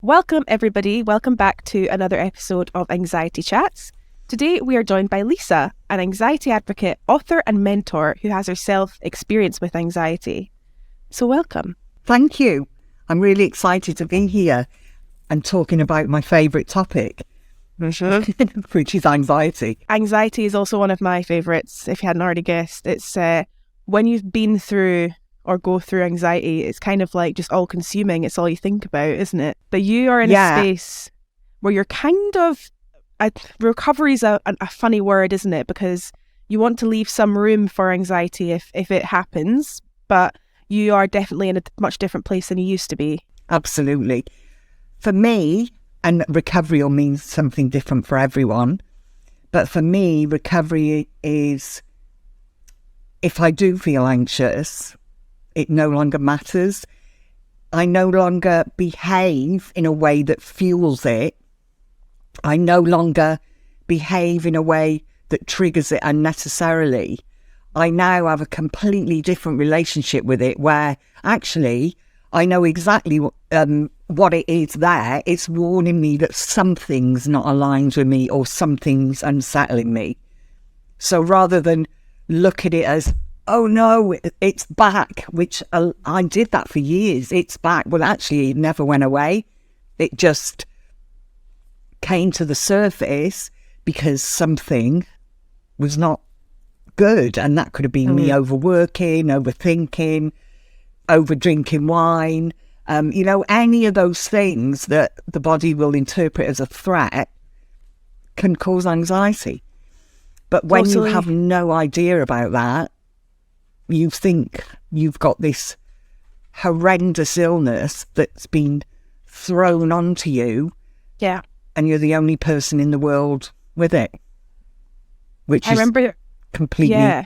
Welcome, everybody. Welcome back to another episode of Anxiety Chats. Today, we are joined by Lisa, an anxiety advocate, author, and mentor who has herself experience with anxiety. So, welcome. Thank you. I'm really excited to be here and talking about my favourite topic, which is anxiety. Anxiety is also one of my favourites, if you hadn't already guessed. It's when you've been through or go through anxiety, it's kind of like just all consuming. It's all you think about, isn't it? But you are in a space where you're kind of, recovery is a funny word, isn't it? Because you want to leave some room for anxiety if it happens, but you are definitely in a much different place than you used to be. Absolutely. For me, and recovery will mean something different for everyone, but for me, recovery is if I do feel anxious, it no longer matters. I no longer behave in a way that fuels it. I no longer behave in a way that triggers it unnecessarily. I now have a completely different relationship with it where actually I know exactly what it is there. It's warning me that something's not aligned with me or something's unsettling me. So rather than look at it as, oh no, it's back, which I did that for years. It's back. Well, actually, it never went away. It just came to the surface because something was not good. And that could have been me overworking, overthinking, over drinking wine. Any of those things that the body will interpret as a threat can cause anxiety. But when you have no idea about that, you think you've got this horrendous illness that's been thrown onto you. Yeah. And you're the only person in the world with it. Which is completely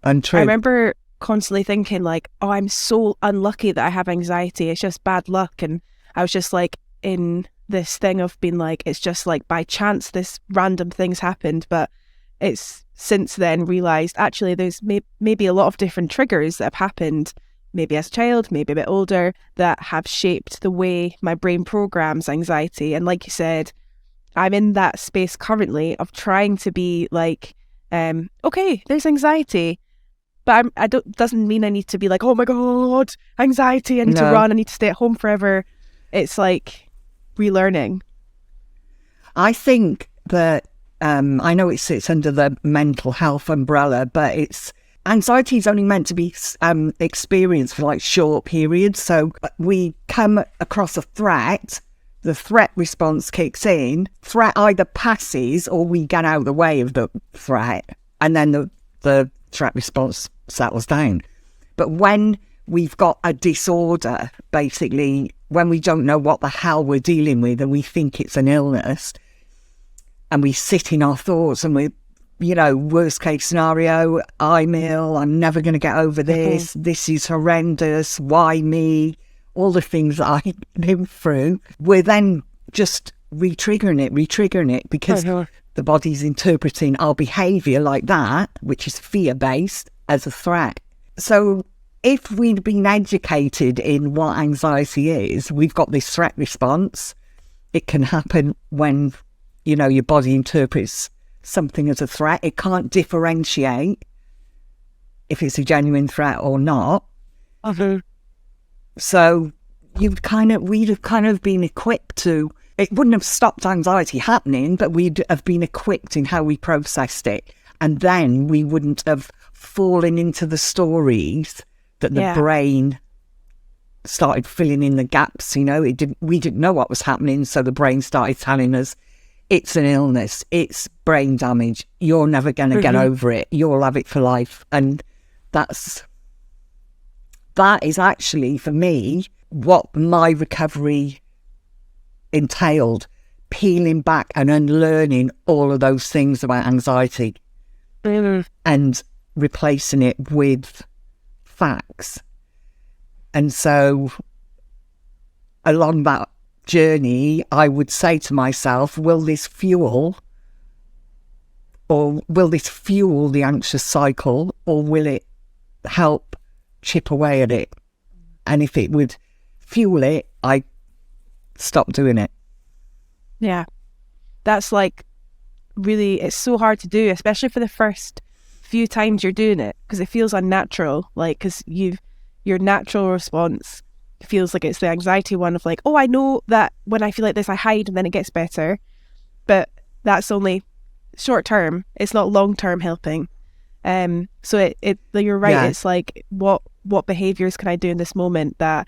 untrue. I remember constantly thinking like, oh, I'm so unlucky that I have anxiety. It's just bad luck. And I was just like in this thing of being like, it's just like by chance this random things happened. But it's since then realised actually there's maybe a lot of different triggers that have happened, maybe as a child, maybe a bit older, that have shaped the way my brain programs anxiety. And like you said, I'm in that space currently of trying to be like, okay, there's anxiety, but doesn't mean I need to be like, oh my God, anxiety, I need to run, I need to stay at home forever. It's like relearning. I think that I know it sits under the mental health umbrella, but anxiety is only meant to be experienced for like short periods. So we come across a threat, the threat response kicks in, threat either passes or we get out of the way of the threat, and then the threat response settles down. But when we've got a disorder, basically, when we don't know what the hell we're dealing with and we think it's an illness, and we sit in our thoughts and worst case scenario, I'm ill, I'm never going to get over this, this is horrendous, why me, all the things that I live through, we're then just re-triggering it because the body's interpreting our behaviour like that, which is fear-based, as a threat. So if we'd been educated in what anxiety is, we've got this threat response. It can happen when your body interprets something as a threat. It can't differentiate if it's a genuine threat or not. So we'd have kind of been equipped to, it wouldn't have stopped anxiety happening, but we'd have been equipped in how we processed it. And then we wouldn't have fallen into the stories that the brain started filling in the gaps. We didn't know what was happening. So the brain started telling us, it's an illness, it's brain damage, you're never going to get over it, you'll have it for life. And that is actually, for me, what my recovery entailed, peeling back and unlearning all of those things about anxiety and replacing it with facts. And so along that journey, I would say to myself, will this fuel the anxious cycle, or will it help chip away at it? And if it would fuel it, I stop doing it. Yeah. That's like really, it's so hard to do, especially for the first few times you're doing it, because it feels unnatural. Like, because your natural response feels like it's the anxiety one of like, oh, I know that when I feel like this, I hide and then it gets better. But that's only short term. It's not long term helping. So you're right. Yeah. It's like, what behaviors can I do in this moment that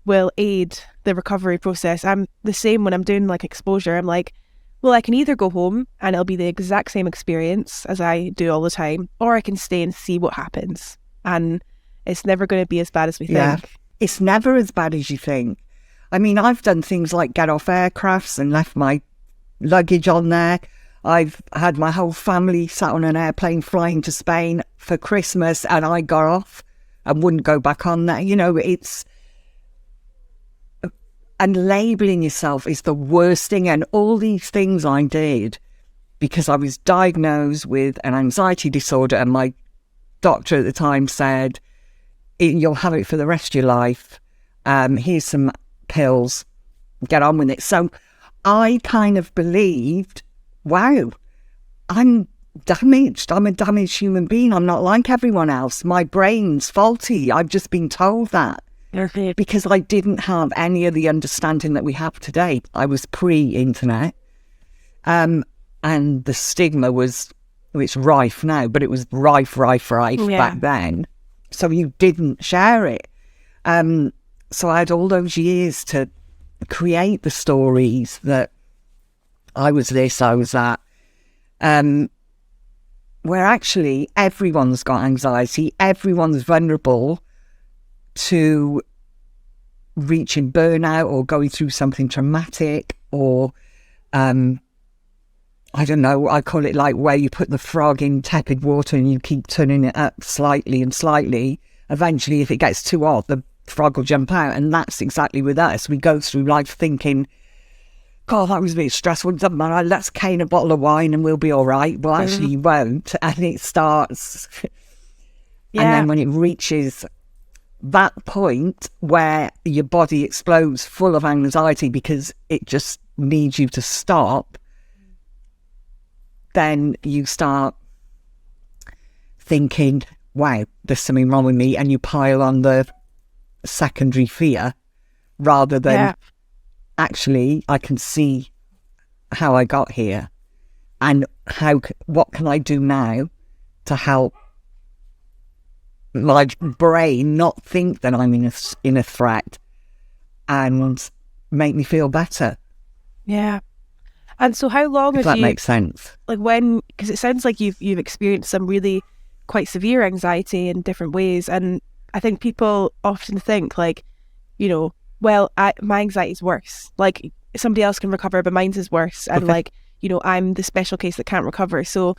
will aid the recovery process? I'm the same when I'm doing like exposure. I'm like, well, I can either go home and it'll be the exact same experience as I do all the time, or I can stay and see what happens. And it's never going to be as bad as we think. It's never as bad as you think. I mean, I've done things like get off aircrafts and left my luggage on there. I've had my whole family sat on an airplane flying to Spain for Christmas, and I got off and wouldn't go back on there. You know, and labelling yourself is the worst thing. And all these things I did because I was diagnosed with an anxiety disorder, and my doctor at the time said, you'll have it for the rest of your life. Here's some pills, get on with it. So I kind of believed, wow, I'm damaged. I'm a damaged human being. I'm not like everyone else. My brain's faulty. I've just been told that. Because I didn't have any of the understanding that we have today. I was pre-internet. And the stigma was, it's rife now, but it was rife back then. So you didn't share it. So I had all those years to create the stories that I was this, I was that. Where actually everyone's got anxiety, everyone's vulnerable to reaching burnout or going through something traumatic, or I don't know, I call it like where you put the frog in tepid water and you keep turning it up slightly and slightly. Eventually, if it gets too hot, the frog will jump out. And that's exactly with us. We go through life thinking, God, that was a bit stressful. Doesn't matter, let's cane a bottle of wine and we'll be all right. Well, actually, you won't. And it starts. And then when it reaches that point where your body explodes full of anxiety because it just needs you to stop, then you start thinking, wow, there's something wrong with me, and you pile on the secondary fear rather than actually, I can see how I got here, and what can I do now to help my brain not think that I'm in a threat and make me feel better. Yeah. And so how long have that makes sense? Like because it sounds like you've experienced some really quite severe anxiety in different ways. And I think people often think like, you know, well, my anxiety is worse. Like somebody else can recover, but mine's is worse. And like, you know, I'm the special case that can't recover. So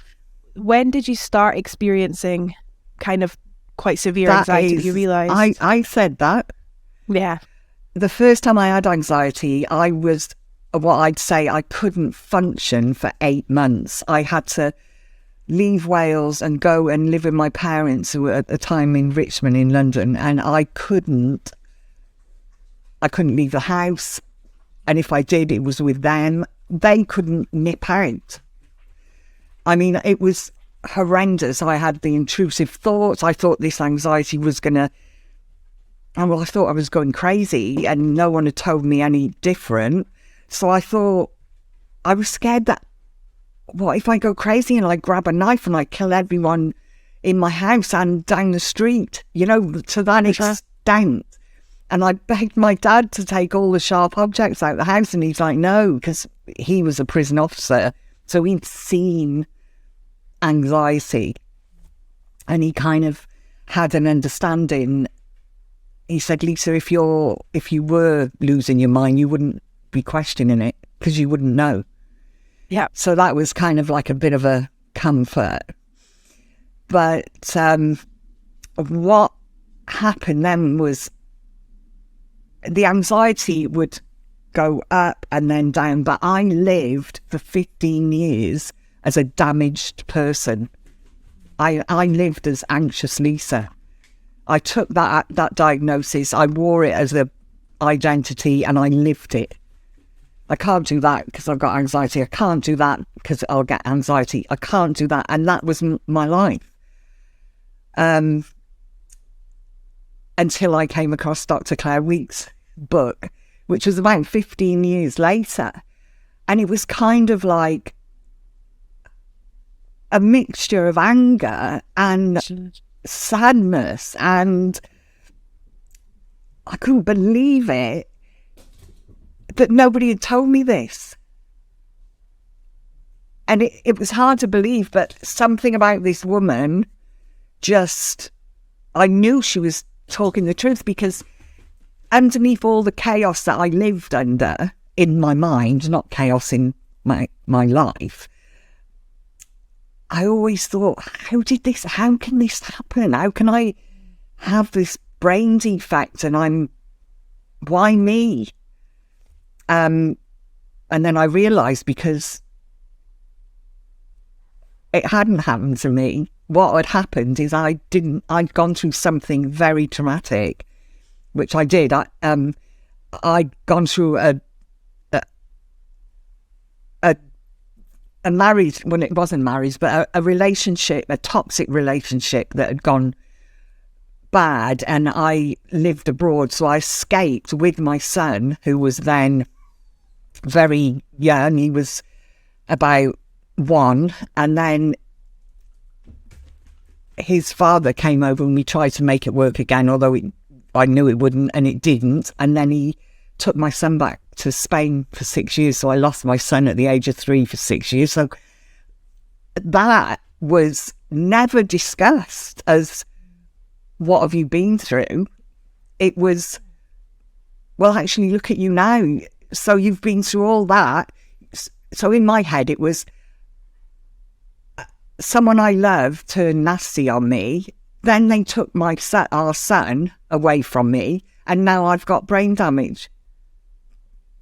when did you start experiencing kind of quite severe anxiety that you realised? I said that. Yeah. The first time I had anxiety, I was what I'd say I couldn't function for 8 months. I had to leave Wales and go and live with my parents, who were at the time in Richmond in London, and I couldn't leave the house, and if I did, it was with them. They couldn't nip out. I mean, it was horrendous. I had the intrusive thoughts. I thought this anxiety was gonna, and I thought I was going crazy, and no one had told me any different. So I thought, I was scared that, what if I go crazy and I grab a knife and I kill everyone in my house and down the street, you know, to that extent. And I begged my dad to take all the sharp objects out of the house, and he's like, no, because he was a prison officer. So he'd seen anxiety, and he kind of had an understanding. He said, Lisa, if you were losing your mind, you wouldn't be questioning it because you wouldn't know. Yeah. So that was kind of like a bit of a comfort. But what happened then was the anxiety would go up and then down. But I lived for 15 years as a damaged person. I lived as anxious Lisa. I took that diagnosis, I wore it as an identity, and I lived it. I can't do that because I've got anxiety. I can't do that because I'll get anxiety. I can't do that. And that was my life. Until I came across Dr. Claire Weekes' book, which was about 15 years later. And it was kind of like a mixture of anger and sadness. And I couldn't believe it that nobody had told me this. And it was hard to believe, but something about this woman I knew she was talking the truth, because underneath all the chaos that I lived under in my mind, not chaos in my life, I always thought, how can this happen? How can I have this brain defect and why me? And then I realised, because it hadn't happened to me, what had happened is I'd gone through something very traumatic, which I did. I'd gone through a marriage, when it wasn't marriage, but a relationship, a toxic relationship that had gone bad, and I lived abroad. So I escaped with my son, who was then very young. He was about 1, and then his father came over and we tried to make it work again, although I knew it wouldn't, and it didn't. And then he took my son back to Spain for 6 years. So I lost my son at the age of 3 for 6 years. So that was never discussed as, what have you been through? It was, well, actually, look at you now. So you've been through all that. So in my head, it was, someone I love turned nasty on me. Then they took our son away from me, and now I've got brain damage.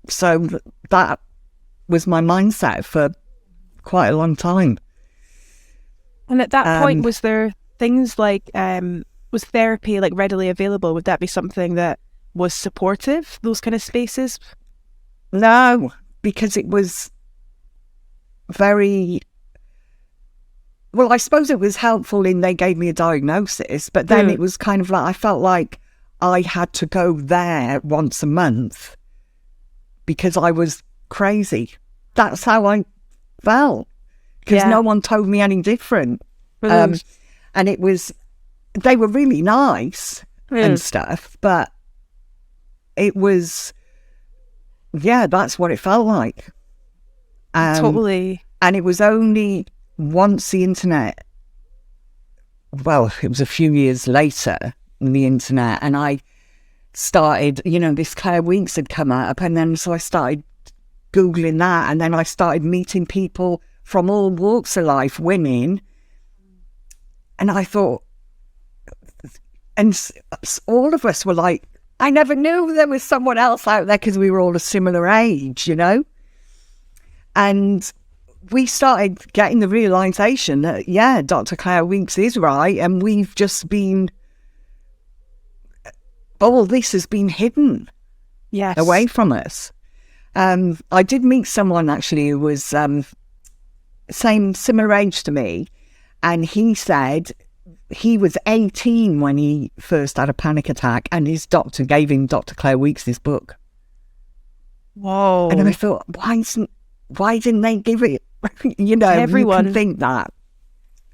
So that was my mindset for quite a long time. And at that point, was there things like, was therapy like readily available? Would that be something that was supportive, those kind of spaces? No, because it was very... Well, I suppose it was helpful in they gave me a diagnosis, but then it was kind of like, I felt like I had to go there once a month because I was crazy. That's how I felt, because no one told me any different. And it was, they were really nice and stuff, but it was, that's what it felt like. Totally. And it was only... once the internet, well, it was a few years later, the internet, and I started, this Claire Weekes had come up, and then so I started Googling that, and then I started meeting people from all walks of life, women, and I thought, and all of us were like, I never knew there was someone else out there, because we were all a similar age, and we started getting the realisation that, Dr. Claire Weekes is right, and we've just been, all this has been hidden away from us. I did meet someone, actually, who was similar age to me, and he said he was 18 when he first had a panic attack, and his doctor gave him Dr. Claire Weekes' book. Whoa. And I thought, why didn't they give it? Everyone can think that.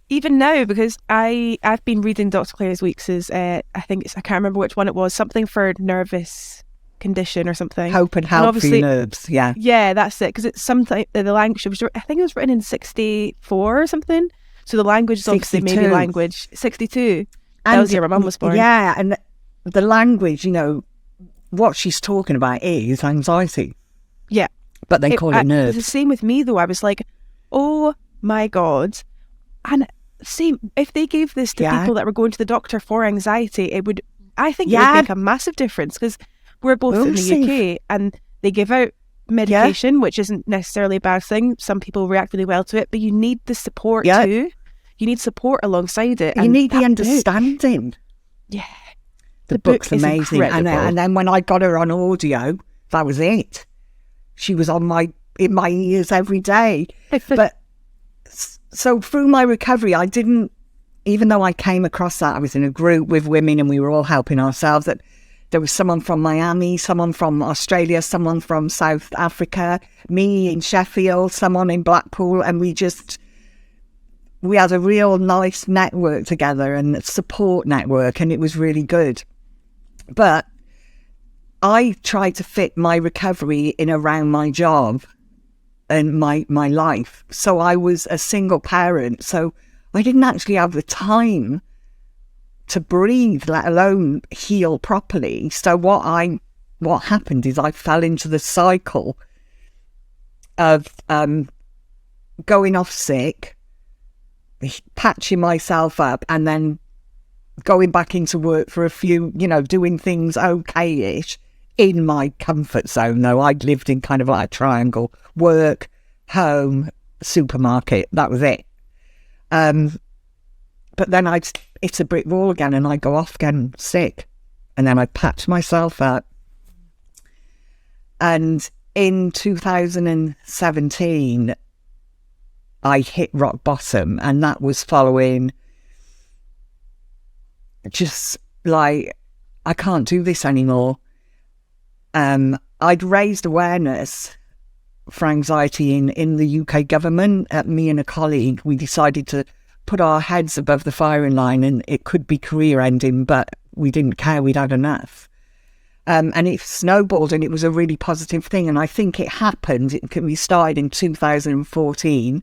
Even now, because I've been reading Dr. Claire Weekes', I can't remember which one it was, something for nervous condition or something. Hope and help for your nerves, Yeah, that's it, because it's something, the language, I think it was written in 64 or something, so the language is obviously 62. maybe language. 62. That was the year my mum was born. Yeah, and the language, what she's talking about is anxiety. Yeah. But they call it nerves. It's the same with me, though. I was like, oh my God. And same, if they gave this to people that were going to the doctor for anxiety, it would make a massive difference, because we're both in the UK and they give out medication, which isn't necessarily a bad thing. Some people react really well to it, but you need the support too. You need support alongside it. You need the understanding. Yeah. The book's amazing. And then when I got her on audio, that was it. She was in my ears every day. But so through my recovery, I didn't, even though I came across that, I was in a group with women and we were all helping ourselves, that there was someone from Miami, someone from Australia, someone from South Africa, me in Sheffield, someone in Blackpool, and we had a real nice network together and support network, and it was really good. But I tried to fit my recovery in around my job and my life. So I was a single parent, so I didn't actually have the time to breathe, let alone heal properly. So what happened is I fell into the cycle of going off sick, patching myself up, and then going back into work for a few, doing things okay-ish in my comfort zone. Though I'd lived in kind of like a triangle: work, home, supermarket. That was it. But then I'd hit a brick wall again and I'd go off again sick. And then I'd patch myself up. And in 2017, I hit rock bottom, and that was following just like, I can't do this anymore. I'd raised awareness for anxiety in the UK government. Me and a colleague, we decided to put our heads above the firing line, and it could be career ending, but we didn't care. We'd had enough. And it snowballed, and it was a really positive thing. And I think it happened, we started in 2014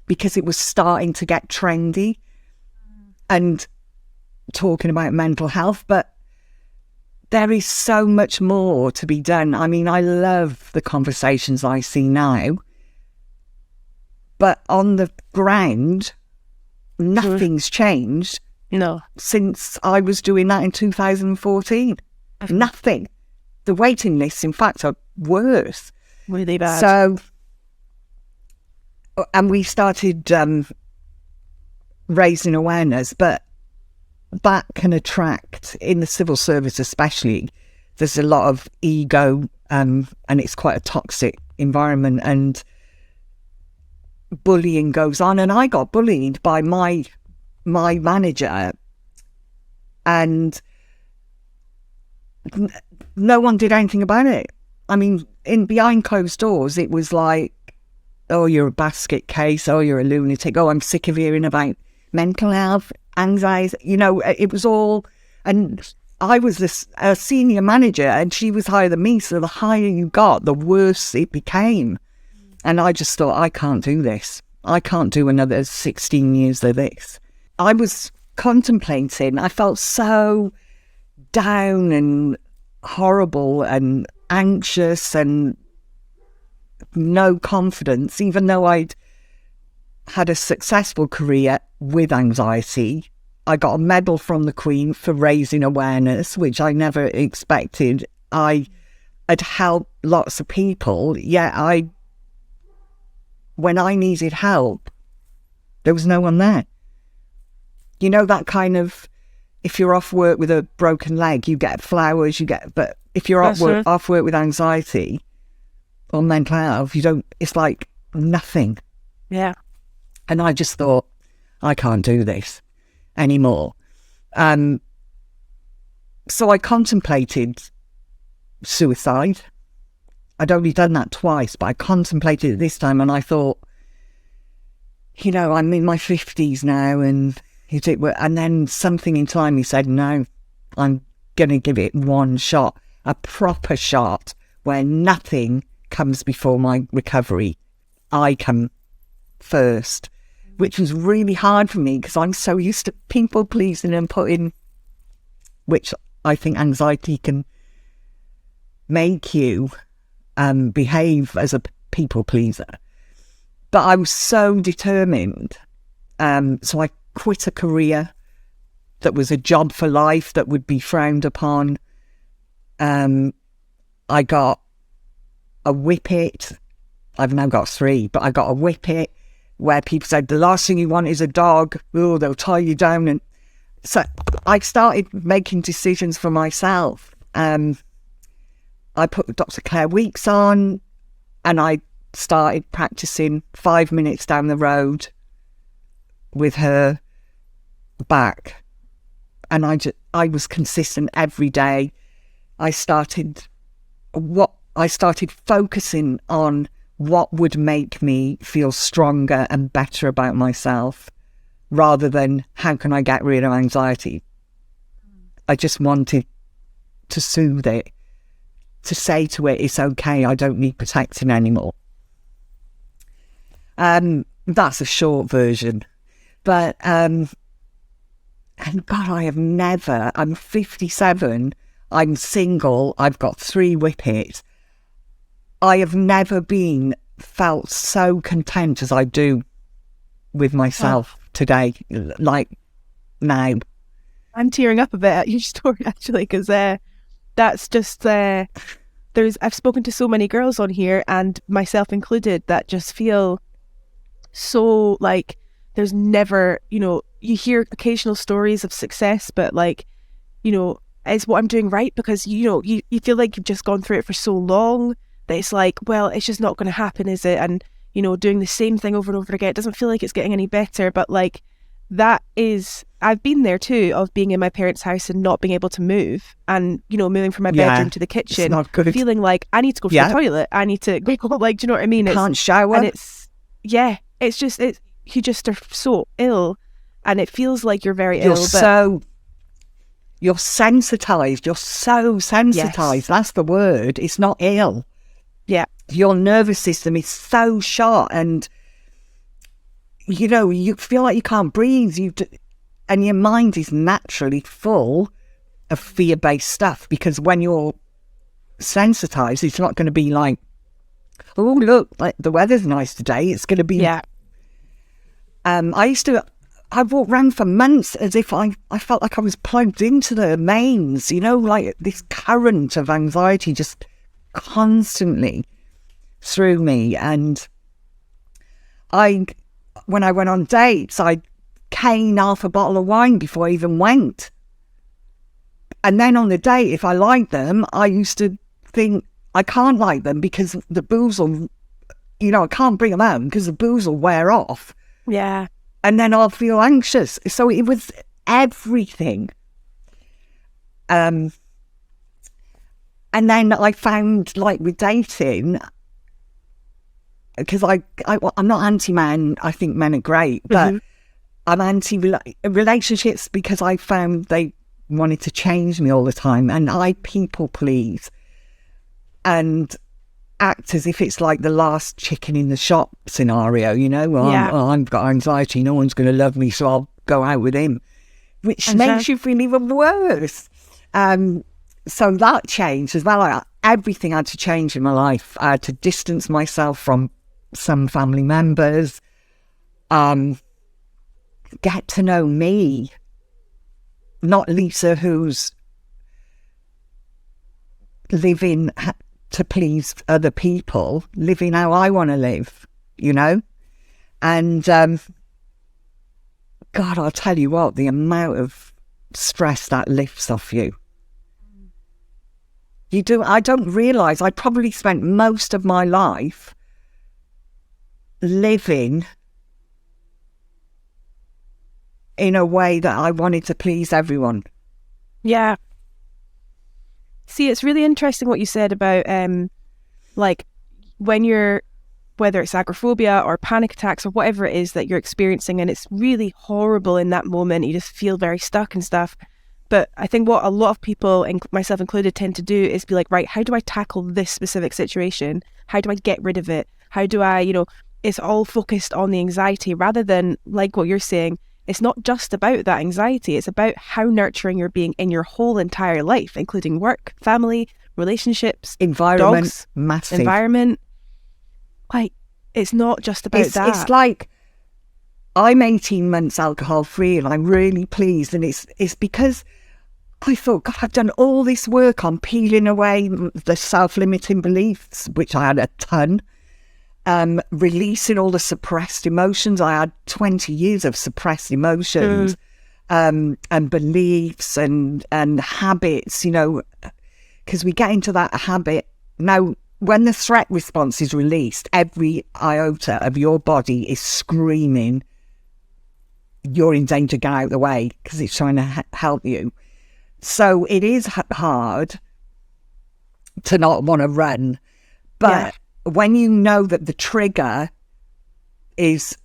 because it was starting to get trendy and talking about mental health. But there is so much more to be done. I mean, I love the conversations I see now, but on the ground, nothing's changed. Since I was doing that in 2014. Nothing. The waiting lists, in fact, are worse. Really bad. So, and we started raising awareness, but that can attract, in the civil service especially, there's a lot of ego, and it's quite a toxic environment, and bullying goes on. And I got bullied by my manager, and no one did anything about it. I mean, behind closed doors, it was like, oh, you're a basket case, oh, you're a lunatic, oh, I'm sick of hearing about mental health, anxiety, it was all. And I was a senior manager, and she was higher than me, so the higher you got, the worse it became. And I just thought, I can't do this. I can't do another 16 years of this. I was contemplating, I felt so down and horrible and anxious and no confidence, even though I'd had a successful career with anxiety. I got a medal from the Queen for raising awareness, which I never expected. I had helped lots of people, yet when I needed help, there was no one there. That kind of, if you're off work with a broken leg, you get flowers, but if you're off work with anxiety or mental health, it's like nothing. Yeah. And I just thought, I can't do this anymore. So I contemplated suicide. I'd only done that twice, but I contemplated it this time, and I thought, I'm in my 50s now, and then something inside me said, no, I'm going to give it one shot, a proper shot where nothing comes before my recovery. I come first, which was really hard for me because I'm so used to people pleasing and putting, which I think anxiety can make you behave as a people pleaser. But I was so determined. So I quit a career that was a job for life that would be frowned upon. I got a whippet. I've now got 3, but I got a whippet where people said, the last thing you want is a dog. Oh, they'll tie you down. And so I started making decisions for myself. I put Dr. Claire Weeks on. And I started practicing 5 minutes down the road with her back. And I was consistent every day. I started focusing on what would make me feel stronger and better about myself, rather than how can I get rid of anxiety. I just wanted to soothe it, to say to it, it's okay, I don't need protecting anymore. That's a short version. But, and God, I'm 57, I'm single, I've got 3 whippets. I have never felt so content as I do with myself today, like now. I'm tearing up a bit at your story, actually, because that's just I've spoken to so many girls on here, and myself included, that just feel so like there's never, you hear occasional stories of success, but like, is what I'm doing right? Because you feel like you've just gone through it for so long that it's like, well, it's just not going to happen, is it? And doing the same thing over and over again, it doesn't feel like it's getting any better. But like, I've been there too, of being in my parents' house and not being able to move, and moving from my bedroom to the kitchen, it's not good. Feeling like I need to go to the toilet, I need to go, like, do you know what I mean? Can't shower, and you just are so ill, and it feels like you're very ill. You're sensitized. You're so sensitized. Yes. That's the word. It's not ill. Yeah. Your nervous system is so short, and you feel like you can't breathe. And your mind is naturally full of fear-based stuff, because when you're sensitized, it's not going to be like, oh, look, like the weather's nice today. It's going to be... Yeah. I walked around for months as if I felt like I was plugged into the mains, like this current of anxiety just constantly through me. And when I went on dates, I'd cane half a bottle of wine before I even went. And then on the date, if I liked them, I used to think, I can't like them because the booze will, I can't bring them home because the booze will wear off. Yeah. And then I'll feel anxious. So it was everything. And then I found, like, with dating, because I'm not anti-man, I think men are great, but I'm anti-relationships because I found they wanted to change me all the time, and I people please and act as if it's like the last chicken in the shop scenario, I've got anxiety, no one's going to love me, so I'll go out with him, which makes you feel even worse. So that changed as well. Everything had to change in my life. I had to distance myself from some family members, get to know me, not Lisa who's living to please other people, living how I want to live, and God, I'll tell you what, the amount of stress that lifts off you. I don't realise I probably spent most of my life living in a way that I wanted to please everyone. Yeah. See, it's really interesting what you said about like when you're, whether it's agoraphobia or panic attacks or whatever it is that you're experiencing, and it's really horrible in that moment, you just feel very stuck and stuff. But I think what a lot of people, myself included, tend to do is be like, right, how do I tackle this specific situation? How do I get rid of it? How do I, it's all focused on the anxiety rather than, like what you're saying, it's not just about that anxiety. It's about how nurturing you're being in your whole entire life, including work, family, relationships, environment, dogs, massive. Environment. Like, it's not just about that. It's like, I'm 18 months alcohol free and I'm really pleased. And it's because I thought, God, I've done all this work on peeling away the self-limiting beliefs, which I had a ton. Releasing all the suppressed emotions. I had 20 years of suppressed emotions, and beliefs and habits, because we get into that habit. Now, when the threat response is released, every iota of your body is screaming, you're in danger, get out of the way, because it's trying to help you. So it is hard to not want to run. But when you know that the trigger is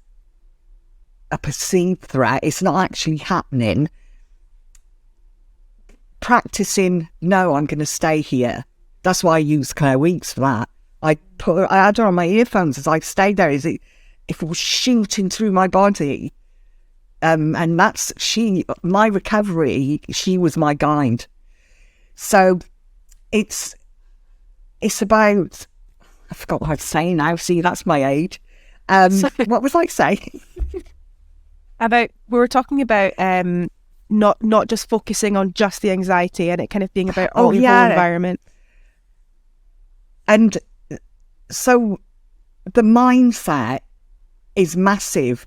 a perceived threat, it's not actually happening, practicing, no, I'm going to stay here. That's why I use Claire Weeks for that. I had her on my earphones as I stayed there. If it was shooting through my body, and that's my recovery, she was my guide. So it's about, I forgot what I was saying now. See, that's my age. What was I saying? We were talking about not just focusing on just the anxiety and it kind of being about your whole environment. And so the mindset is massive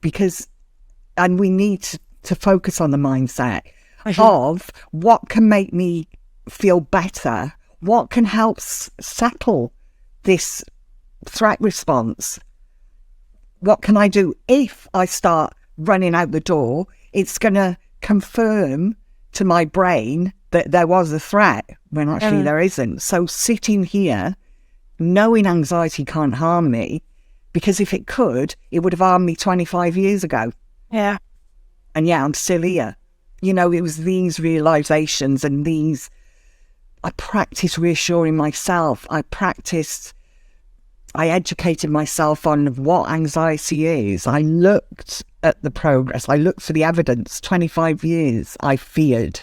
and we need to focus on the mindset of what can make me feel better, what can help settle this threat response. What can I do if I start running out the door? It's going to confirm to my brain that there was a threat when actually there isn't. So sitting here, knowing anxiety can't harm me, because if it could, it would have harmed me 25 years ago. Yeah. And yeah, I'm still here. You know, it was these realizations and I practiced reassuring myself. I educated myself on what anxiety is. I looked at the progress. I looked for the evidence. 25 years I feared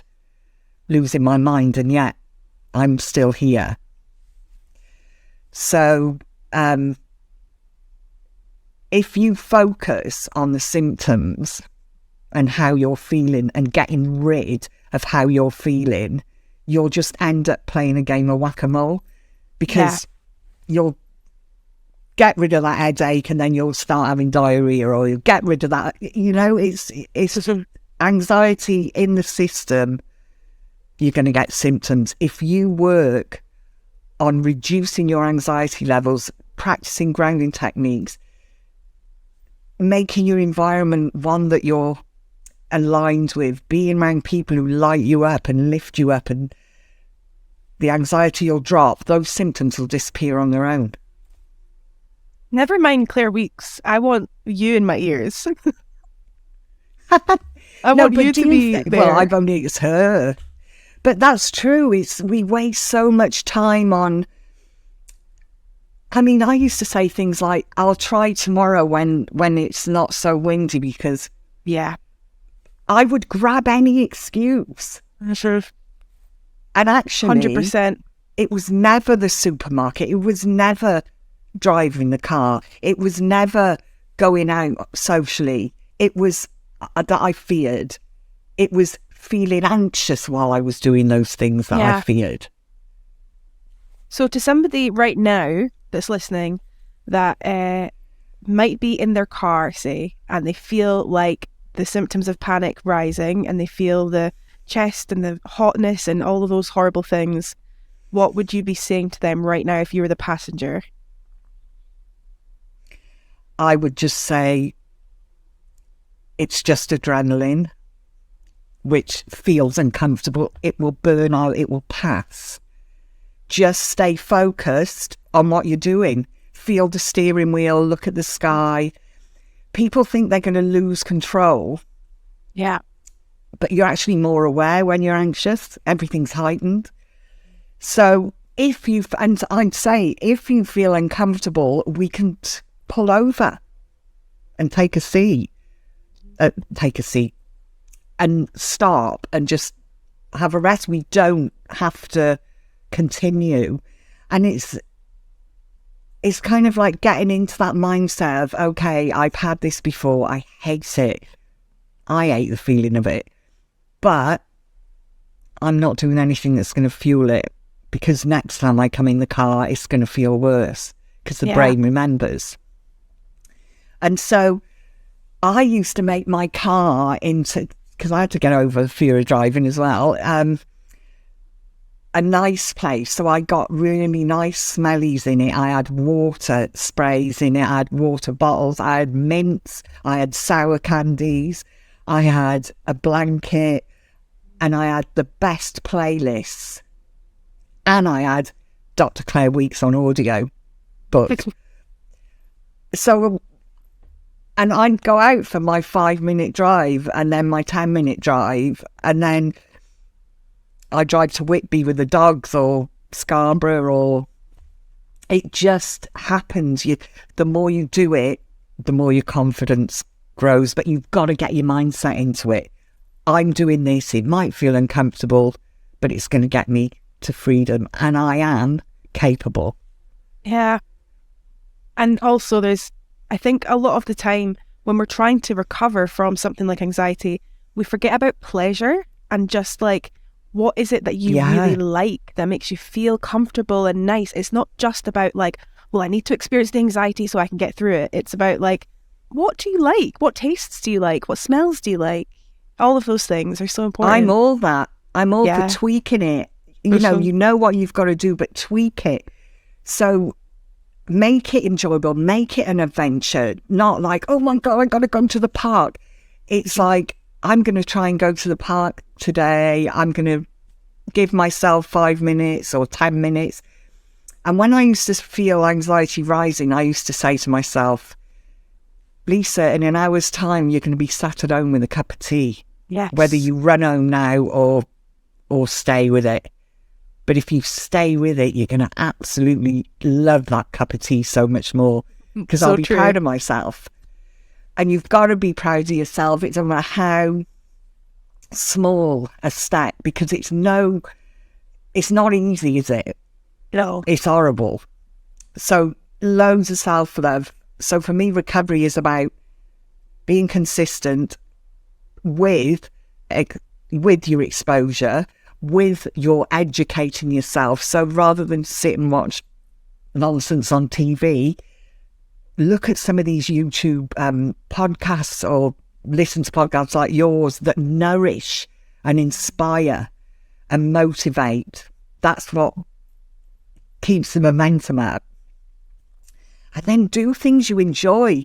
losing my mind, and yet I'm still here. So if you focus on the symptoms and how you're feeling and getting rid of how you're feeling, you'll just end up playing a game of whack-a-mole, because you'll get rid of that headache and then you'll start having diarrhea, or you'll get rid of that. You know, it's sort of anxiety in the system. You're going to get symptoms. If you work on reducing your anxiety levels, practicing grounding techniques, making your environment one that you're aligned with, being around people who light you up and lift you up, and the anxiety will drop, those symptoms will disappear on their own. Never mind Claire Weeks. I want you in my ears. I want you to be there. Well, I've only, it's her. But that's true. We waste so much time on... I mean, I used to say things like, I'll try tomorrow when it's not so windy, because... Yeah. I would grab any excuse. Sure. And actually... 100%. It was never the supermarket. It was never driving the car. It was never going out socially. It was that I feared. It was feeling anxious while I was doing those things that I feared. So to somebody right now that's listening that might be in their car, say, and they feel like the symptoms of panic rising and they feel the chest and the hotness and all of those horrible things, what would you be saying to them right now if you were the passenger? I would just say it's just adrenaline, which feels uncomfortable. It will burn out. It will pass. Just stay focused on what you're doing. Feel the steering wheel. Look at the sky. People think they're going to lose control. Yeah. But you're actually more aware when you're anxious. Everything's heightened. So and I'd say, if you feel uncomfortable, we can pull over and take a seat and stop and just have a rest. We don't have to continue. And it's kind of like getting into that mindset of, okay, I've had this before. I hate it. I hate the feeling of it. But I'm not doing anything that's going to fuel it, because next time I come in the car, it's going to feel worse, because the brain remembers. And so I used to make my car into, because I had to get over the fear of driving as well. a nice place. So I got really nice smellies in it. I had water sprays in it. I had water bottles. I had mints. I had sour candies. I had a blanket. And I had the best playlists. And I had Dr. Claire Weeks on audio book. So, and I'd go out for my 5-minute drive and then my 10-minute drive. And then I drive to Whitby with the dogs or Scarborough, or it just happens. The more you do it, the more your confidence grows, but you've got to get your mindset into it. I'm doing this. It might feel uncomfortable, but it's going to get me to freedom, and I am capable. Yeah. And also I think a lot of the time when we're trying to recover from something like anxiety, we forget about pleasure and just like, what is it that you really like that makes you feel comfortable and nice? It's not just about like, well, I need to experience the anxiety so I can get through it. It's about like, what do you like? What tastes do you like? What smells do you like? All of those things are so important. I'm all that. I'm all for tweaking it. You know what you've got to do, but tweak it. So make it enjoyable, make it an adventure. Not like, oh my God, I got to go to the park. It's like, I'm going to try and go to the park today. I'm going to give myself 5 minutes or 10 minutes. And when I used to feel anxiety rising, I used to say to myself, Lisa, in an hour's time, you're going to be sat at home with a cup of tea. Yes. Whether you run home now or stay with it. But if you stay with it, you're going to absolutely love that cup of tea so much more, because I'll be proud of myself. And you've got to be proud of yourself. It doesn't matter how small a step, because it's not easy, is it? No. It's horrible. So loads of self-love. So for me, recovery is about being consistent with your exposure, with your educating yourself. So rather than sit and watch nonsense on TV, look at some of these YouTube podcasts, or listen to podcasts like yours that nourish and inspire and motivate. That's what keeps the momentum up. And then do things you enjoy.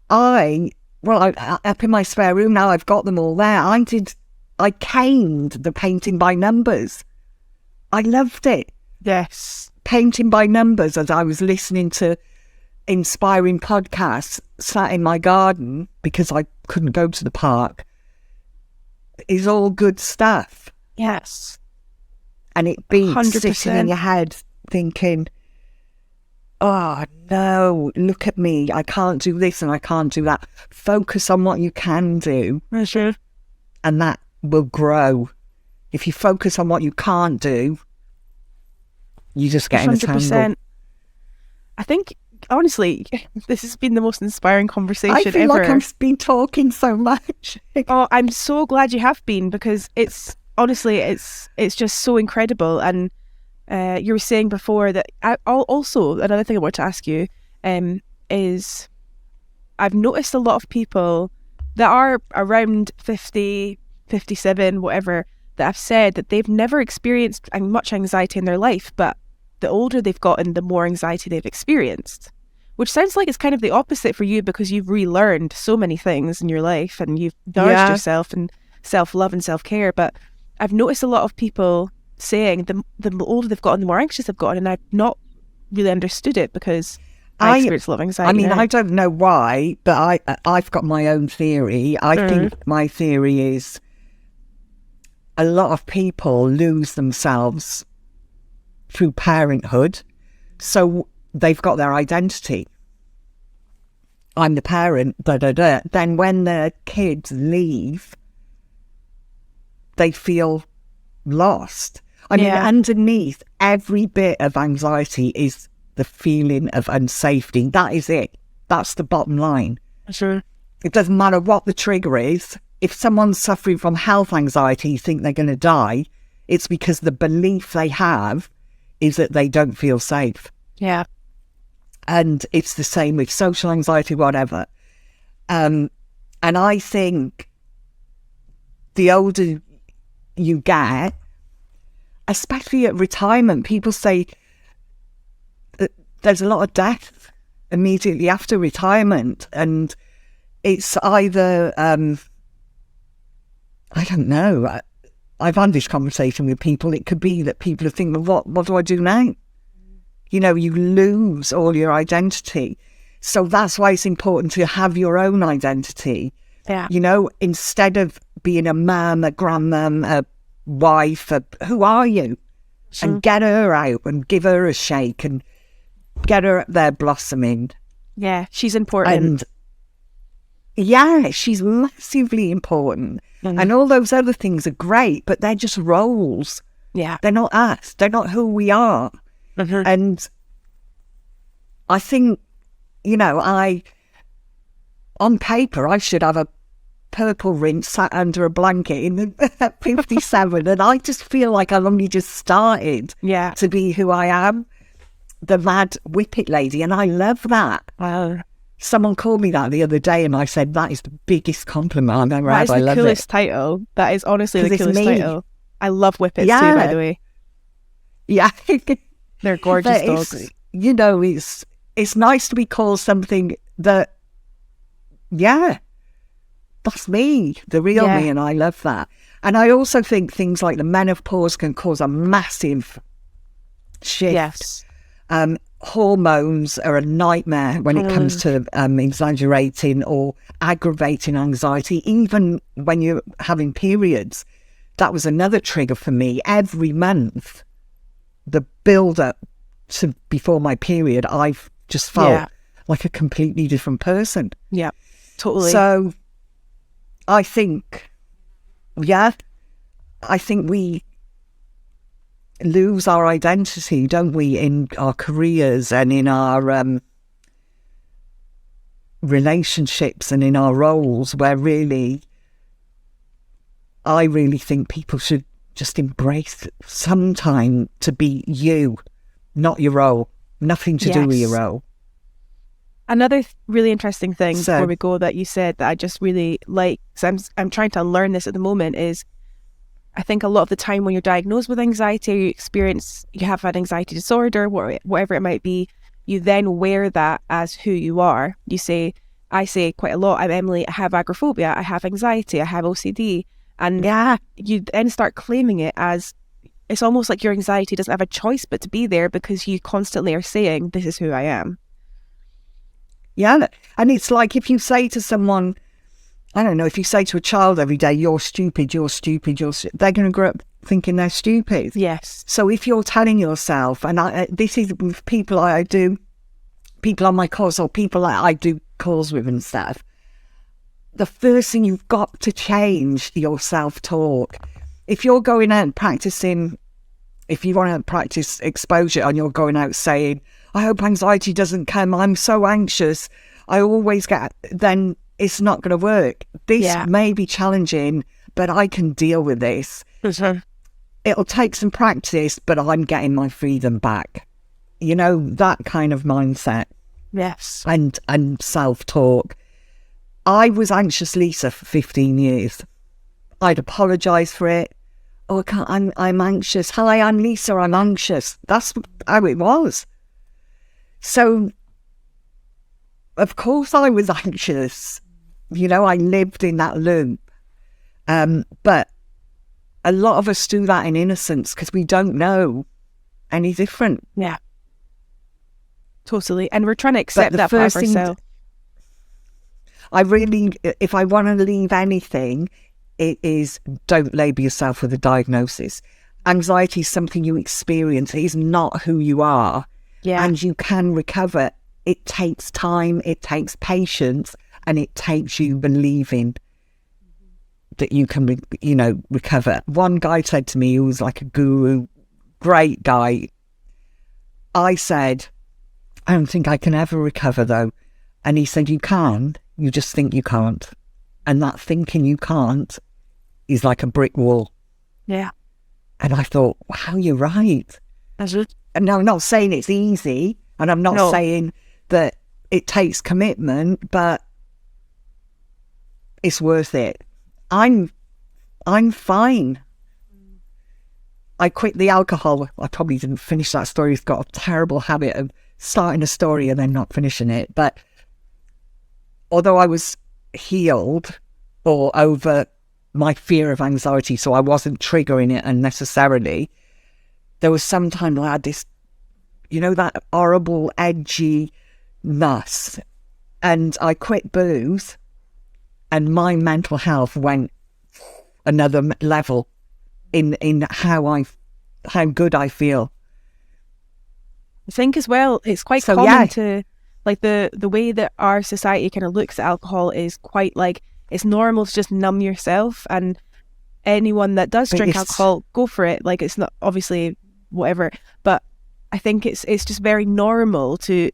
I up in my spare room now, I've got them all there. I caned the painting by numbers. I loved it. Yes. Painting by numbers as I was listening to inspiring podcasts, sat in my garden because I couldn't go to the park, is all good stuff. Yes. And it beats 100%. Sitting in your head thinking, oh no, look at me, I can't do this and I can't do that. Focus on what you can do. Sure. And that will grow. If you focus on what you can't do, you just get in a tangle. I think, honestly, this has been the most inspiring conversation ever. I feel like I've been talking so much. Oh, I'm so glad you have been, because it's honestly, it's just so incredible. And you were saying before that also another thing I want to ask you is, I've noticed a lot of people that are around 50, 57, whatever, that have said that they've never experienced much anxiety in their life, but the older they've gotten, the more anxiety they've experienced. Which sounds like it's kind of the opposite for you, because you've relearned so many things in your life and you've nourished yourself and self-love and self-care. But I've noticed a lot of people saying the older they've gotten, the more anxious they've gotten, and I've not really understood it, because I experience a lot of anxiety. I mean, now. I don't know why, but I've got my own theory. I think my theory is a lot of people lose themselves through parenthood. So they've got their identity. I'm the parent, Then when their kids leave, they feel lost. I mean, underneath every bit of anxiety is the feeling of unsafety. That is it. That's the bottom line. Sure. It doesn't matter what the trigger is. If someone's suffering from health anxiety, you think they're going to die, it's because the belief they have is that they don't feel safe. Yeah. And it's the same with social anxiety, whatever. And I think the older you get, especially at retirement, people say that there's a lot of death immediately after retirement, and it's either I don't know. I've had this conversation with people. It could be that people are thinking, well, what do I do now? You know, you lose all your identity. So that's why it's important to have your own identity. Yeah. You know, instead of being a mum, a grandmum, a wife, who are you? And get her out and give her a shake and get her up there blossoming. Yeah, she's important. And yeah, she's massively important. And all those other things are great, but they're just roles. Yeah. They're not us. They're not who we are. And I think, you know, on paper, I should have a purple rinse sat under a blanket at 57, and I just feel like I've only just started to be who I am, the mad whippet lady, and I love that. Wow. Someone called me that the other day, and I said, that is the biggest compliment I've ever had. That is the coolest title. That is honestly the coolest title. I love whippets too, by the way. Yeah. They're gorgeous dogs. You know, it's nice to be called something that, that's me, the real me, and I love that. And I also think things like the menopause can cause a massive shift. Yes. Hormones are a nightmare when it comes to exaggerating or aggravating anxiety, even when you're having periods. That was another trigger for me. Every month, the build-up to before my period, I've just felt like a completely different person. Yeah, totally. So I think, I think we lose our identity, don't we, in our careers and in our relationships and in our roles, where really, I really think people should just embrace some time to be you, not your role. Nothing to do with your role. Another really interesting thing before we go that you said that I just really like, because I'm trying to unlearn this at the moment, is I think a lot of the time when you're diagnosed with anxiety, or you have an anxiety disorder, whatever it might be, you then wear that as who you are. I say quite a lot, I'm Emily, I have agoraphobia, I have anxiety, I have OCD. And you then start claiming it as, it's almost like your anxiety doesn't have a choice but to be there, because you constantly are saying, this is who I am. Yeah. And it's like if you say to someone, I don't know, if you say to a child every day, you're stupid, they're going to grow up thinking they're stupid. Yes. So if you're telling yourself, and this is with people I do, people on my course or people I do calls with and stuff, the first thing you've got to change your self-talk. If you're going out and practicing, if you want to practice exposure and you're going out saying, I hope anxiety doesn't come, I'm so anxious, I always get, then it's not going to work. This may be challenging, but I can deal with this. It'll take some practice, but I'm getting my freedom back. You know, that kind of mindset. Yes. And self-talk. I was anxious Lisa for 15 years. I'd apologise for it. Oh, I'm anxious. Hi, I'm Lisa, I'm anxious. That's how it was. So, of course I was anxious. You know, I lived in that loop. But a lot of us do that in innocence because we don't know any different. Yeah. Totally. And we're trying to accept that part of ourselves. If I want to leave anything, it is, don't label yourself with a diagnosis. Anxiety is something you experience. It is not who you are. Yeah. And you can recover. It takes time, it takes patience, and it takes you believing that you can, recover. One guy said to me, who was like a guru, great guy, I said, I don't think I can ever recover though. And he said, you can, you just think you can't. And that thinking you can't is like a brick wall. Yeah. And I thought, wow, you're right. That's it. And I'm not saying it's easy, and I'm not saying that it takes commitment, but it's worth it. I'm fine. I quit the alcohol. I probably didn't finish that story. It's got a terrible habit of starting a story and then not finishing it. But although I was healed or over my fear of anxiety, so I wasn't triggering it unnecessarily, there was some time I had this, that horrible edginess. And I quit booze and my mental health went another level in how good I feel. I think as well, it's quite common to, like, the way that our society kind of looks at alcohol is quite like, it's normal to just numb yourself, and anyone that does drink alcohol, go for it. Like, it's not obviously whatever, but I think it's just very normal to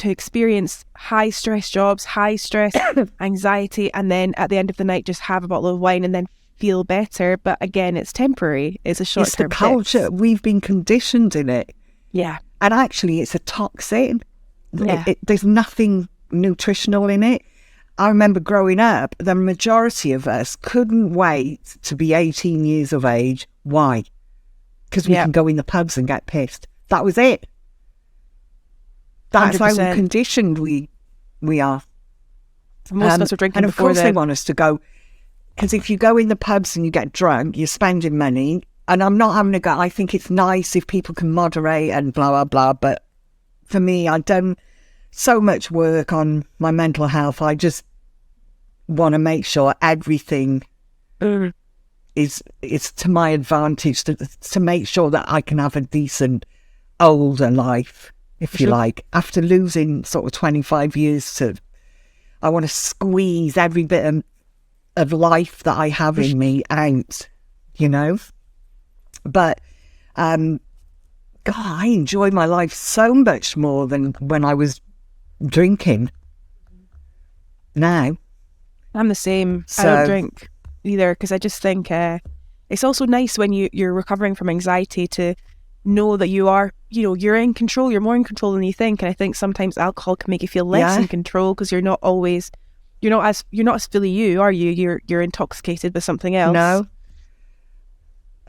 experience high stress jobs, high stress anxiety, and then at the end of the night just have a bottle of wine and then feel better. But again, it's temporary. It's a short-term fix. It's the culture. We've been conditioned in it. Yeah. And actually it's a toxin. Yeah. There's nothing nutritional in it. I remember growing up, the majority of us couldn't wait to be 18 years of age. Why? Because we can go in the pubs and get pissed. That was it. That's 100%. how conditioned we are. Most of us are drinking, and of course they want us to go, because if you go in the pubs and you get drunk, you're spending money. And I'm not having a go. I think it's nice if people can moderate and blah, blah, blah. But for me, I've done so much work on my mental health. I just want to make sure everything is to my advantage, to make sure that I can have a decent older life, if you like. After losing sort of 25 years I want to squeeze every bit of life that I have in me out, But, God, I enjoy my life so much more than when I was drinking. Now. I'm the same. I don't drink either, because I just think it's also nice when you're recovering from anxiety to know that you are, you're in control. You're more in control than you think. And I think sometimes alcohol can make you feel less in control, because you're not as fully you, are you? You're intoxicated with something else. No.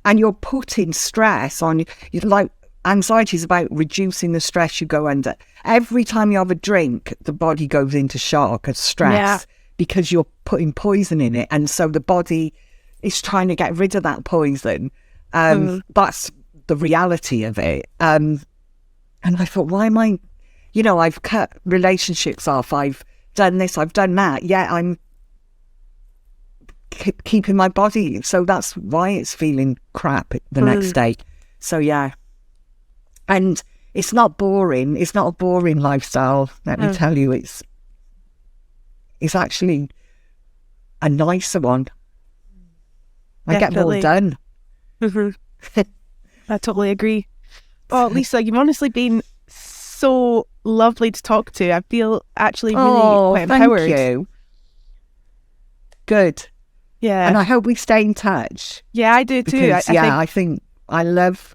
And you're putting stress on you. Like, anxiety is about reducing the stress you go under. Every time you have a drink, the body goes into shock and stress because you're putting poison in it. And so the body is trying to get rid of that poison. That's the reality of it. And I thought, why am I, I've cut relationships off. I've done this, I've done that. Yeah, I'm keeping my body. So that's why it's feeling crap the next day. So yeah. And it's not boring. It's not a boring lifestyle. Let me tell you, it's actually a nicer one. I get more done. I totally agree. Oh, Lisa, you've honestly been so lovely to talk to. I feel actually really quite empowered. Thank you. Good. Yeah. And I hope we stay in touch. Yeah, I do too. Because, I think I love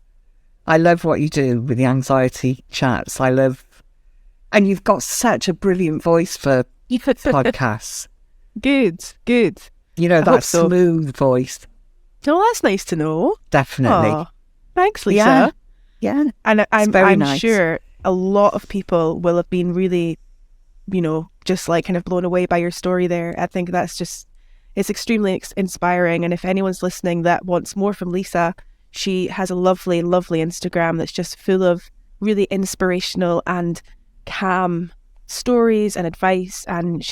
what you do with the anxiety chats. And you've got such a brilliant voice for podcasts. Good. That smooth voice. Oh, that's nice to know. Definitely. Oh, thanks, Lisa. Yeah. And I'm nice. sure a lot of people will have been really, just like kind of blown away by your story there. I think that's just, it's extremely inspiring. And if anyone's listening that wants more from Lisa, she has a lovely, lovely Instagram that's just full of really inspirational and calm stories and advice. And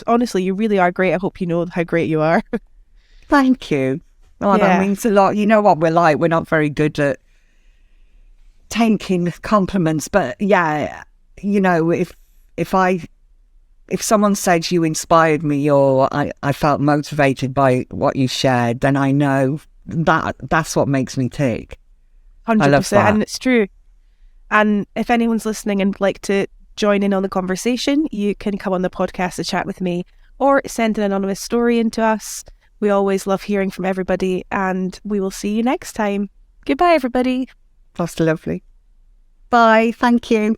honestly, you really are great. I hope you know how great you are. Thank you. Oh, that means a lot. You know what we're like. We're not very good at taking compliments. But yeah, if someone said you inspired me or I felt motivated by what you shared, then I know that's what makes me tick. 100%. I love that. And it's true. And if anyone's listening and would like to join in on the conversation, you can come on the podcast to chat with me or send an anonymous story into us. We always love hearing from everybody, and we will see you next time. Goodbye, everybody. That's lovely. Bye. Thank you.